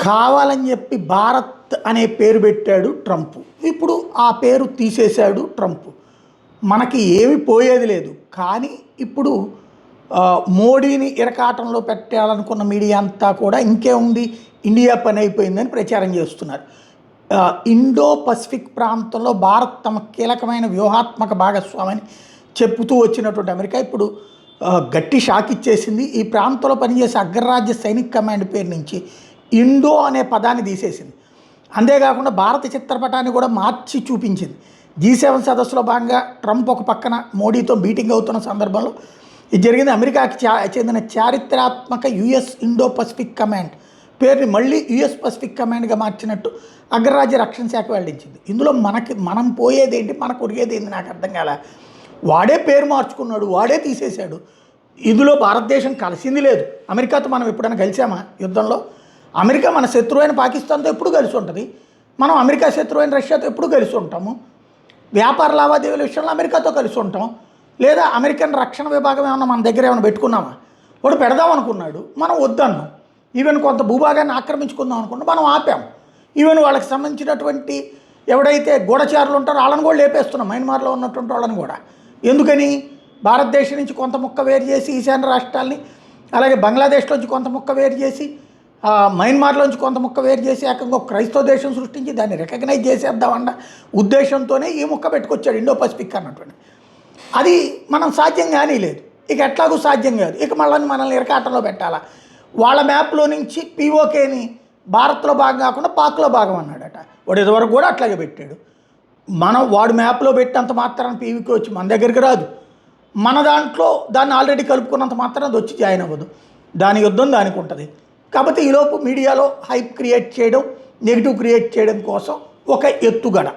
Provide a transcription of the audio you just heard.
కావాలని చెప్పి భారత్ అనే పేరు పెట్టాడు ట్రంప్. ఇప్పుడు ఆ పేరు తీసేశాడు ట్రంప్. మనకి ఏమి పోయేది లేదు. కానీ ఇప్పుడు మోడీని ఇరకాటంలో పెట్టాలనుకున్న మీడియా అంతా కూడా ఇంకేముంది, ఇండియా పని అయిపోయిందని ప్రచారం చేస్తున్నారు. ఇండో పసిఫిక్ ప్రాంతంలో భారత్ తమ కీలకమైన వ్యూహాత్మక భాగస్వామిని చెప్పుతూ వచ్చినటువంటి అమెరికా ఇప్పుడు గట్టి షాక్ ఇచ్చేసింది. ఈ ప్రాంతంలో పనిచేసే అగ్రరాజ్య సైనిక్ కమాండ్ పేరు నుంచి ఇండో అనే పదాన్ని తీసేసింది. అంతేకాకుండా భారత చిత్రపటాన్ని కూడా మార్చి చూపించింది. G7 సదస్సులో భాగంగా ట్రంప్ ఒక పక్కన మోడీతో మీటింగ్ అవుతున్న సందర్భంలో ఇది జరిగింది. అమెరికాకి చెందిన చారిత్రాత్మక యుఎస్ ఇండో పసిఫిక్ కమాండ్ పేరుని మళ్ళీ యుఎస్ పసిఫిక్ కమాండ్గా మార్చినట్టు అగ్రరాజ్య రక్షణ శాఖ వెల్లడించింది. ఇందులో మనం పోయేదేంటి, మనకు ఒరిగేది ఏంటి నాకు అర్థం కాలే. వాడే పేరు మార్చుకున్నాడు, వాడే తీసేశాడు. ఇందులో భారతదేశం కలిసింది లేదు. అమెరికాతో మనం ఎప్పుడైనా కలిసామా యుద్ధంలో? అమెరికా మన శత్రువైన పాకిస్తాన్తో ఎప్పుడు కలిసి ఉంటుంది. మనం అమెరికా శత్రువైన రష్యాతో ఎప్పుడు కలిసి ఉంటాము. వ్యాపార లావాదేవీల విషయంలో అమెరికాతో కలిసి ఉంటాం. లేదా అమెరికన్ రక్షణ విభాగం ఏమన్నా మన దగ్గర ఏమైనా పెట్టుకున్నామా? వాడు పెడదాం అనుకున్నాడు, మనం వద్దన్నాం. ఈవెన్ కొంత భూభాగాన్ని ఆక్రమించుకుందాం అనుకున్నాం, మనం ఆపాం. ఈవెన్ వాళ్ళకి సంబంధించినటువంటి ఎవడైతే గూఢచారులు ఉంటారో వాళ్ళని కూడా లేపేస్తున్నాం, మయన్మార్లో ఉన్నటువంటి వాళ్ళని కూడా. ఎందుకని? భారతదేశం నుంచి కొంత ముక్క వేరు చేసి ఈశాన్య రాష్ట్రాల్ని, అలాగే బంగ్లాదేశ్లోంచి కొంత ముక్క వేరు చేసి, మయన్మార్లోంచి కొంత ముక్క వేరు చేసి ఏకంగా క్రైస్తవ దేశం సృష్టించి దాన్ని రికగ్నైజ్ చేసేద్దామన్న ఉద్దేశంతోనే ఈ ముక్క పెట్టుకొచ్చాడు ఇండో పసిఫిక్ అన్నటువంటి. అది మనం సాధ్యం కానీ లేదు. ఇక ఎట్లాగూ సాధ్యం కాదు. ఇక మనల్ని ఇరకాటంలో పెట్టాలా? వాళ్ళ మ్యాప్లో నుంచి పీఓకేని భారత్లో భాగం కాకుండా పాక్లో భాగం అన్నాడట. వాడు ఇదివరకు కూడా అట్లాగే పెట్టాడు. వాడు మ్యాప్లో పెట్టినంత మాత్రాన్ని పీవీకి వచ్చి మన దగ్గరికి రాదు. మన దాంట్లో దాన్ని ఆల్రెడీ కలుపుకున్నంత మాత్రం అది వచ్చి జాయిన్ అవ్వదు. దాని యుద్ధం దానికి ఉంటుంది. కాబట్టి ఈలోపు మీడియాలో హైప్ క్రియేట్ చేయడం, నెగిటివ్ క్రియేట్ చేయడం కోసం ఒక ఎత్తుగడ.